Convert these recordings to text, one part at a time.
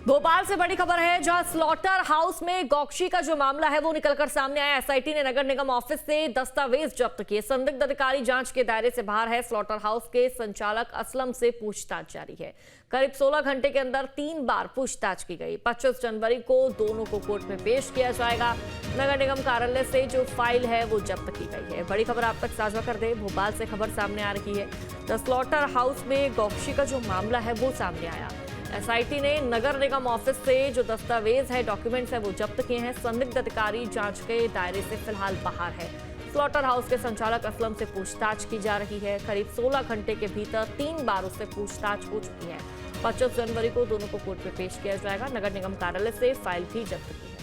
भोपाल से बड़ी खबर है, जहां स्लॉटर हाउस में गौकशी का जो मामला है वो निकलकर सामने आया। एसआईटी ने नगर निगम ऑफिस से दस्तावेज जब्त किए। संदिग्ध अधिकारी जांच के दायरे से बाहर है। स्लॉटर हाउस के संचालक असलम से पूछताछ जारी है। करीब 16 घंटे के अंदर 3 बार पूछताछ की गई। 25 जनवरी को दोनों को कोर्ट में पेश किया जाएगा। नगर निगम कार्यालय से जो फाइल है वो जब्त की गई है। बड़ी खबर आप तक साझा कर दे, भोपाल से खबर सामने आ रही है। द स्लॉटर हाउस में गौकशी का जो मामला है वो सामने आया। एसआईटी ने नगर निगम ऑफिस से जो दस्तावेज है, डॉक्यूमेंट्स है वो जब्त किए हैं। संदिग्ध अधिकारी जांच के दायरे से फिलहाल बाहर है। स्लॉटर हाउस के संचालक असलम से पूछताछ की जा रही है। करीब 16 घंटे के भीतर 3 बार उससे पूछताछ हो चुकी है। 25 जनवरी को दोनों को कोर्ट में पेश किया जाएगा। नगर निगम कार्यालय से फाइल भी जब्त की है।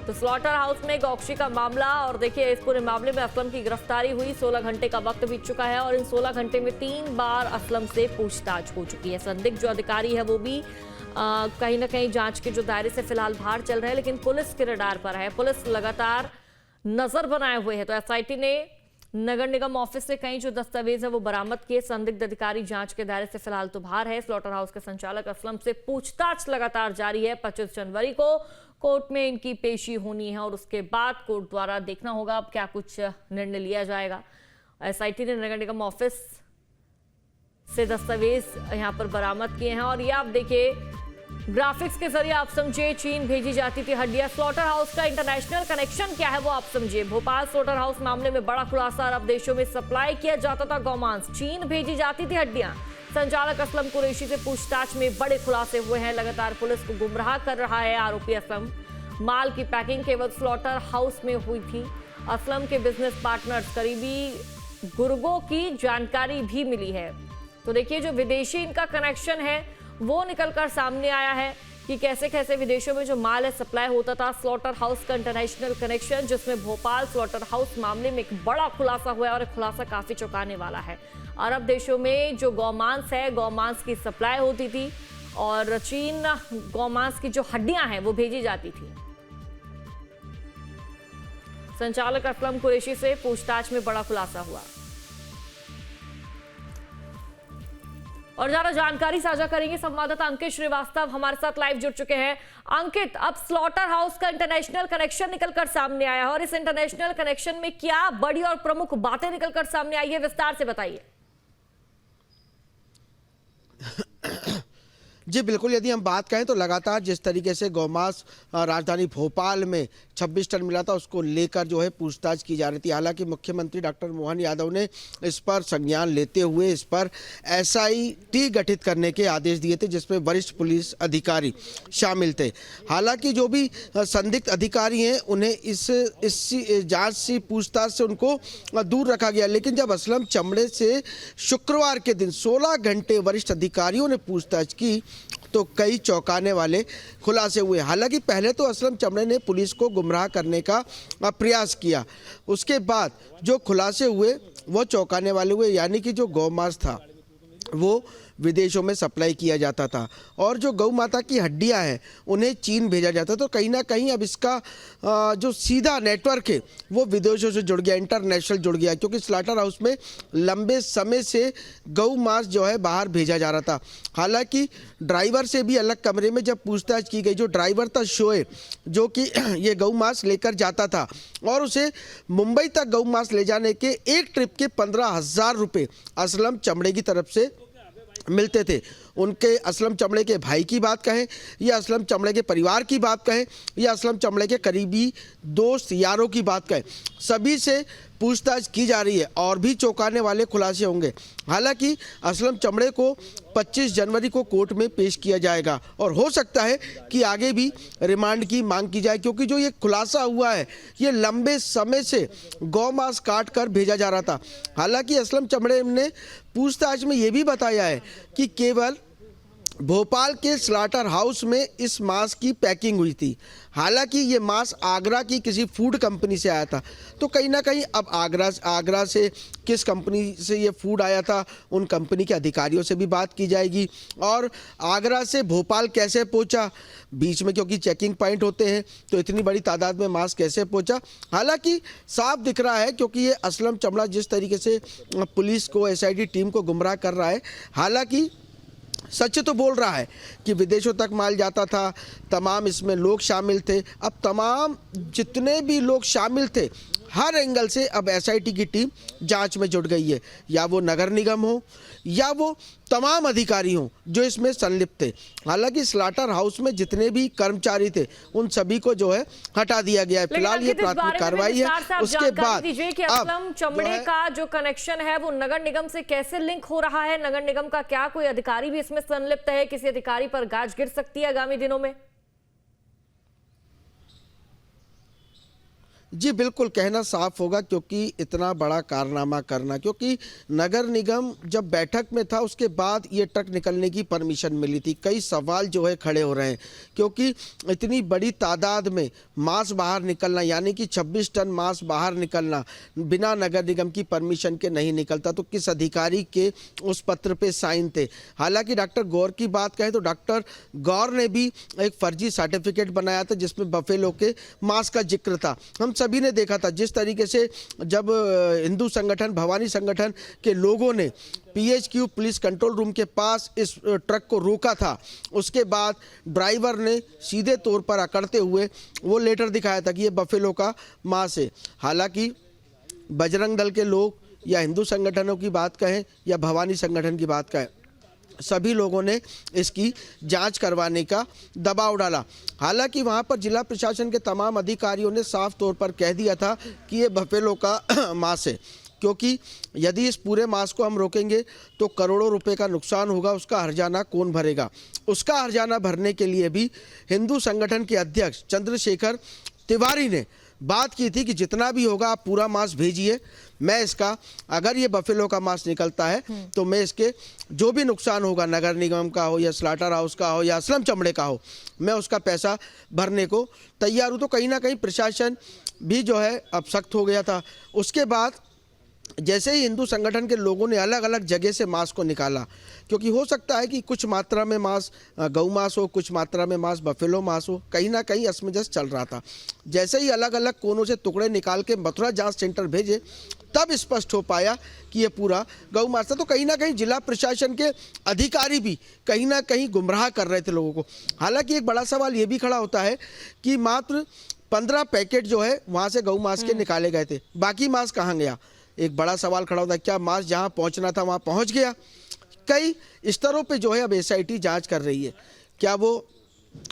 तो स्लॉटर हाउस में गौकशी का मामला, और देखिए इस पूरे मामले में असलम की गिरफ्तारी हुई। 16 घंटे का वक्त बीत चुका है और इन 16 घंटे में 3 बार असलम से पूछताछ हो चुकी है। संदिग्ध जो अधिकारी है वो भी कहीं ना कहीं जांच के जो दायरे से फिलहाल बाहर चल रहे हैं, लेकिन पुलिस के रडार पर है। पुलिस लगातार नजर बनाए हुए है। तो एसआईटी ने नगर निगम ऑफिस से कई जो दस्तावेज है वो बरामद किए। संदिग्ध अधिकारी जांच के दायरे से फिलहाल तो बाहर है। स्लॉटर हाउस के संचालक असलम से पूछताछ लगातार जारी है। 25 जनवरी को कोर्ट में इनकी पेशी होनी है और उसके बाद कोर्ट द्वारा देखना होगा अब क्या कुछ निर्णय लिया जाएगा। एसआईटी ने नगर निगम ऑफिस से दस्तावेज यहां पर बरामद किए हैं और ये आप देखिए ग्राफिक्स के जरिए आप समझिए। चीन भेजी जाती थी हड्डियां। स्लॉटर हाउस का इंटरनेशनल कनेक्शन क्या है वो आप समझिए। भोपाल स्लॉटर हाउस मामले में बड़ा खुलासा, अरब देशों में सप्लाई किया जाता था गौमांस, चीन भेजी जाती थी हड्डियां। संचालक असलम कुरैशी से पूछताछ में बड़े खुलासे हुए हैं। लगातार पुलिस को गुमराह कर रहा है आरोपी असलम। माल की पैकिंग केवल स्लॉटर हाउस में हुई थी। असलम के बिजनेस पार्टनर्स करीबी गुर्गों की जानकारी भी मिली है। तो देखिए जो विदेशी इनका कनेक्शन है वो निकलकर सामने आया है कि कैसे कैसे विदेशों में जो माल है सप्लाई होता था। स्लॉटर हाउस का इंटरनेशनल कनेक्शन, जिसमें भोपाल स्लॉटर हाउस मामले में एक बड़ा खुलासा हुआ है और एक खुलासा काफी चौंकाने वाला है। अरब देशों में जो गौमांस है, गौमांस की सप्लाई होती थी और चीन गौमांस की जो हड्डियां हैं वो भेजी जाती थी। संचालक असलम कुरैशी से पूछताछ में बड़ा खुलासा हुआ और ज्यादा जानकारी साझा करेंगे संवाददाता अंकित श्रीवास्तव हमारे साथ लाइव जुड़ चुके हैं। अंकित, अब स्लॉटर हाउस का इंटरनेशनल कनेक्शन निकलकर सामने आया है और इस इंटरनेशनल कनेक्शन में क्या बड़ी और प्रमुख बातें निकलकर सामने आई है, विस्तार से बताइए। जी बिल्कुल, यदि हम बात करें तो लगातार जिस तरीके से गौमांस राजधानी भोपाल में 26 टन मिला था उसको लेकर जो है पूछताछ की जा रही थी। हालांकि मुख्यमंत्री डॉक्टर मोहन यादव ने इस पर संज्ञान लेते हुए इस पर एसआईटी गठित करने के आदेश दिए थे, जिसमें वरिष्ठ पुलिस अधिकारी शामिल थे। हालांकि जो भी संदिग्ध अधिकारी हैं उन्हें इस जांच से पूछताछ से उनको दूर रखा गया। लेकिन जब असलम चमड़े से शुक्रवार के दिन 16 घंटे वरिष्ठ अधिकारियों ने पूछताछ की तो कई चौंकाने वाले खुलासे हुए। हालांकि पहले तो असलम चमड़े ने पुलिस को गुमराह करने का प्रयास किया, उसके बाद जो खुलासे हुए वो चौंकाने वाले हुए। यानी कि जो गौमांस था वो विदेशों में सप्लाई किया जाता था और जो गौ माता की हड्डियां हैं उन्हें चीन भेजा जाता। तो कहीं ना कहीं अब इसका जो सीधा नेटवर्क है वो विदेशों से जुड़ गया, इंटरनेशनल जुड़ गया, क्योंकि स्लॉटर हाउस में लंबे समय से गौ मांस जो है बाहर भेजा जा रहा था। हालांकि ड्राइवर से भी अलग कमरे में जब पूछताछ की गई, जो ड्राइवर था शोएब, जो कि ये गौ मांस लेकर जाता था और उसे मुंबई तक गौ मांस ले जाने के एक ट्रिप के 15,000 रुपये असलम चमड़े की तरफ से मिलते थे। उनके असलम चमड़े के भाई की बात कहें या असलम चमड़े के परिवार की बात कहें या असलम चमड़े के करीबी दोस्त यारों की बात कहें, सभी से पूछताछ की जा रही है और भी चौंकाने वाले खुलासे होंगे। हालांकि असलम चमड़े को 25 जनवरी को कोर्ट में पेश किया जाएगा और हो सकता है कि आगे भी रिमांड की मांग की जाए, क्योंकि जो ये खुलासा हुआ है ये लंबे समय से गौमांस काट कर भेजा जा रहा था। हालांकि असलम चमड़े ने पूछताछ में ये भी बताया है कि केवल भोपाल के स्लाटर हाउस में इस मांस की पैकिंग हुई थी। हालांकि ये मांस आगरा की किसी फूड कंपनी से आया था। तो कहीं ना कहीं अब आगरा से किस कंपनी से ये फूड आया था, उन कंपनी के अधिकारियों से भी बात की जाएगी। और आगरा से भोपाल कैसे पहुंचा, बीच में क्योंकि चेकिंग पॉइंट होते हैं, तो इतनी बड़ी तादाद में मांस कैसे पहुंचा। हालांकि साफ दिख रहा है, क्योंकि ये असलम चमड़ा जिस तरीके से पुलिस को, एसआईटी टीम को गुमराह कर रहा है, हालांकि सच तो बोल रहा है कि विदेशों तक माल जाता था, तमाम इसमें लोग शामिल थे। अब तमाम जितने भी लोग शामिल थे, हर एंगल से अब एसआईटी की टीम जांच में जुट गई है, या वो नगर निगम हो या वो तमाम अधिकारी हों जो इसमें संलिप्त थे। हालांकि स्लाटर हाउस में जितने भी कर्मचारी थे उन सभी को जो है हटा दिया गया है। फिलहाल ये प्राथमिक कार्रवाई है। उसके बाद कि असलम चमड़े का जो कनेक्शन है वो नगर निगम से कैसे लिंक हो रहा है, नगर निगम का क्या कोई अधिकारी भी इसमें संलिप्त है, किसी अधिकारी पर गाज गिर सकती है आगामी दिनों में? जी बिल्कुल, कहना साफ होगा, क्योंकि इतना बड़ा कारनामा करना, क्योंकि नगर निगम जब बैठक में था उसके बाद ये ट्रक निकलने की परमिशन मिली थी। कई सवाल जो है खड़े हो रहे हैं, क्योंकि इतनी बड़ी तादाद में मांस बाहर निकलना, यानी कि 26 टन मांस बाहर निकलना बिना नगर निगम की परमिशन के नहीं निकलता। तो किस अधिकारी के उस पत्र पे साइन थे। हालांकि डॉक्टर गौर की बात कहें तो डॉक्टर गौर ने भी एक फर्जी सर्टिफिकेट बनाया था जिसमें बफेलो के मांस का जिक्र था। हम सभी ने देखा था जिस तरीके से जब हिंदू संगठन, भवानी संगठन के लोगों ने पीएचक्यू पुलिस कंट्रोल रूम के पास इस ट्रक को रोका था, उसके बाद ड्राइवर ने सीधे तौर पर अकड़ते हुए वो लेटर दिखाया था कि ये बफेलो का मांस है। हालांकि बजरंग दल के लोग या हिंदू संगठनों की बात कहें या भवानी संगठन की बात कहें, सभी लोगों ने इसकी जांच करवाने का दबाव डाला। हालांकि वहां पर जिला प्रशासन के तमाम अधिकारियों ने साफ तौर पर कह दिया था कि ये बफेलो का मांस है, क्योंकि यदि इस पूरे मांस को हम रोकेंगे तो करोड़ों रुपए का नुकसान होगा। उसका हर्जाना कौन भरेगा? उसका हर्जाना भरने के लिए भी हिंदू संगठन के अध्यक्ष चंद्रशेखर तिवारी ने बात की थी कि जितना भी होगा आप पूरा मांस भेजिए, मैं इसका, अगर ये बफेलो का मांस निकलता है तो मैं इसके जो भी नुकसान होगा, नगर निगम का हो या स्लाटर हाउस का हो या असलम चमड़े का हो, मैं उसका पैसा भरने को तैयार हूँ। तो कहीं ना कहीं प्रशासन भी जो है अब सख्त हो गया था। उसके बाद जैसे ही हिंदू संगठन के लोगों ने अलग अलग जगह से मांस को निकाला, क्योंकि हो सकता है कि कुछ मात्रा में मांस गऊ मांस हो, कुछ मात्रा में मांस बफेलो मांस हो, कहीं ना कहीं असमंजस चल रहा था। जैसे ही अलग अलग कोनों से टुकड़े निकाल के मथुरा जांच सेंटर भेजे, तब स्पष्ट हो पाया कि ये पूरा गऊ मांस था। तो कहीं ना कहीं जिला प्रशासन के अधिकारी भी कहीं ना कहीं गुमराह कर रहे थे लोगों को। हालांकि एक बड़ा सवाल ये भी खड़ा होता है कि मात्र 15 पैकेट जो है वहाँ से गऊ मांस के निकाले गए थे, बाकी मांस कहाँ गया? एक बड़ा सवाल खड़ा होता है, क्या मांस जहां पहुंचना था वहां पहुंच गया? कई स्तरों पे जो है अब एसआईटी जांच कर रही है। क्या वो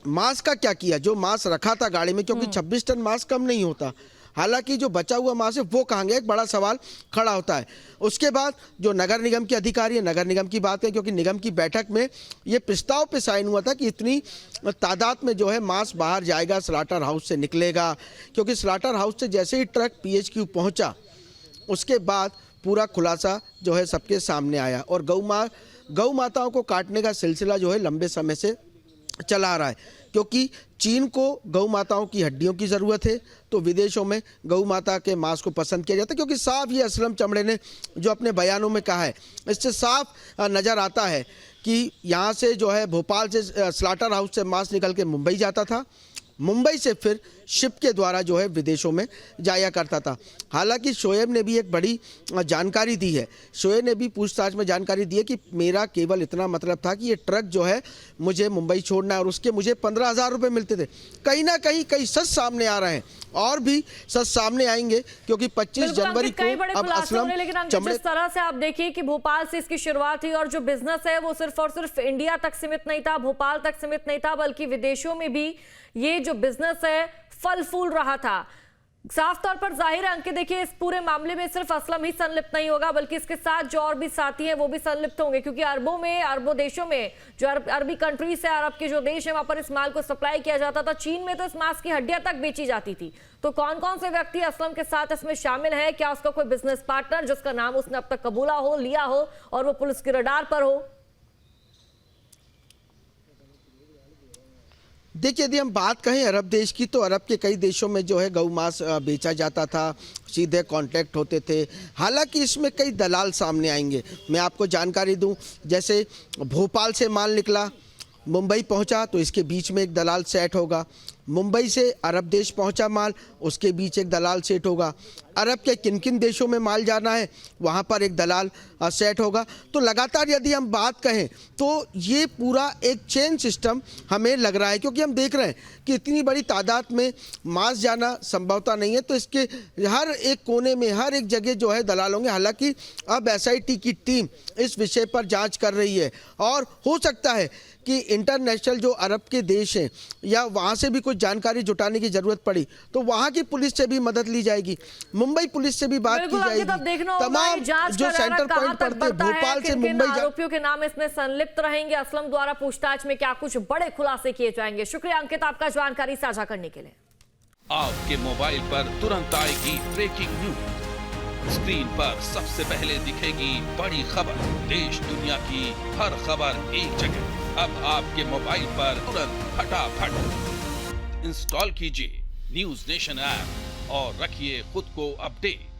मांस का क्या किया, जो मांस रखा था गाड़ी में, क्योंकि 26 टन मांस कम नहीं होता। हालांकि जो बचा हुआ मांस है वो कहाँ गया, एक बड़ा सवाल खड़ा होता है। उसके बाद जो नगर निगम के अधिकारी है, नगर निगम की बात है, क्योंकि निगम की बैठक में ये प्रस्ताव पे साइन हुआ था कि इतनी तादाद में जो है मांस बाहर जाएगा, स्लाटर हाउस से निकलेगा। क्योंकि स्लाटर हाउस से जैसे ही ट्रक पीएचक्यू पहुंचा, उसके बाद पूरा खुलासा जो है सबके सामने आया। और गौ माताओं को काटने का सिलसिला जो है लंबे समय से चला आ रहा है, क्योंकि चीन को गौ माताओं की हड्डियों की ज़रूरत है, तो विदेशों में गौ माता के मांस को पसंद किया जाता है। क्योंकि साफ ये असलम चमड़े ने जो अपने बयानों में कहा है, इससे साफ नज़र आता है कि यहाँ से जो है भोपाल से स्लाटर हाउस से मांस निकल के मुंबई जाता था, मुंबई से फिर शिप के द्वारा जो है विदेशों में जाया करता था। हालांकि शोएब ने भी एक बड़ी जानकारी दी है। शोएब ने भी पूछताछ में जानकारी दी है कि मेरा केवल इतना मतलब था कि ये ट्रक जो है मुझे मुंबई छोड़ना है और उसके मुझे 15,000 रुपये मिलते थे। कहीं ना कहीं कई सच सामने आ रहे हैं और भी सच सामने आएंगे, क्योंकि 25 जनवरी को अब असलम चमड़े, जिस तरह से आप देखिए कि भोपाल से इसकी शुरुआत हुई और जो बिजनेस है वो सिर्फ और सिर्फ इंडिया तक सीमित नहीं था, भोपाल तक सीमित नहीं था, बल्कि विदेशों में भी ये जो बिजनेस है फल फूल रहा था। साफ तौर पर जाहिर है अंकित, देखिए इस पूरे मामले में सिर्फ असलम ही संलिप्त नहीं होगा, बल्कि इसके साथ जो और भी साथी हैं वो भी संलिप्त होंगे, क्योंकि अरबों देशों में जो अरबी कंट्रीज है, अरब के जो देश है, वहां पर इस माल को सप्लाई किया जाता था। चीन में तो इस मांस की हड्डियां तक बेची जाती थी। तो कौन कौन से व्यक्ति असलम के साथ इसमें शामिल है? क्या उसका कोई बिजनेस पार्टनर जिसका नाम उसने अब तक कबूला हो, लिया हो और वो पुलिस के रडार पर हो? देखिए, यदि हम बात कहें अरब देश की, तो अरब के कई देशों में जो है गौ मांस बेचा जाता था, सीधे कॉन्टैक्ट होते थे। हालांकि इसमें कई दलाल सामने आएंगे। मैं आपको जानकारी दूं, जैसे भोपाल से माल निकला, मुंबई पहुंचा तो इसके बीच में एक दलाल सेट होगा। मुंबई से अरब देश पहुंचा माल, उसके बीच एक दलाल सेट होगा। अरब के किन किन देशों में माल जाना है, वहां पर एक दलाल सेट होगा। तो लगातार यदि हम बात कहें तो ये पूरा एक चेन सिस्टम हमें लग रहा है, क्योंकि हम देख रहे हैं कि इतनी बड़ी तादाद में मांस जाना संभवता नहीं है। तो इसके हर एक कोने में, हर एक जगह जो है दलाल होंगे। हालांकि अब SIT की टीम इस विषय पर जांच कर रही है और हो सकता है कि इंटरनेशनल जो अरब के देश हैं या वहाँ से भी कुछ जानकारी जुटाने की जरूरत पड़ी तो वहाँ की पुलिस से भी मदद ली जाएगी, मुंबई पुलिस से भी बात की जाएगी। तमाम जो सेंटर पॉइंट पड़ते हैं भोपाल से मुंबई, आरोपियों के नाम इसमें संलिप्त रहेंगे। असलम द्वारा पूछताछ में क्या कुछ बड़े खुलासे किए जाएंगे? शुक्रिया अंकित आपका जानकारी साझा करने के लिए। आपके मोबाइल पर तुरंत आएगी ब्रेकिंग न्यूज, स्क्रीन पर सबसे पहले दिखेगी बड़ी खबर, देश दुनिया की हर खबर एक जगह। अब आपके मोबाइल पर तुरंत फटाफट इंस्टॉल कीजिए न्यूज़ नेशन ऐप और रखिए खुद को अपडेट।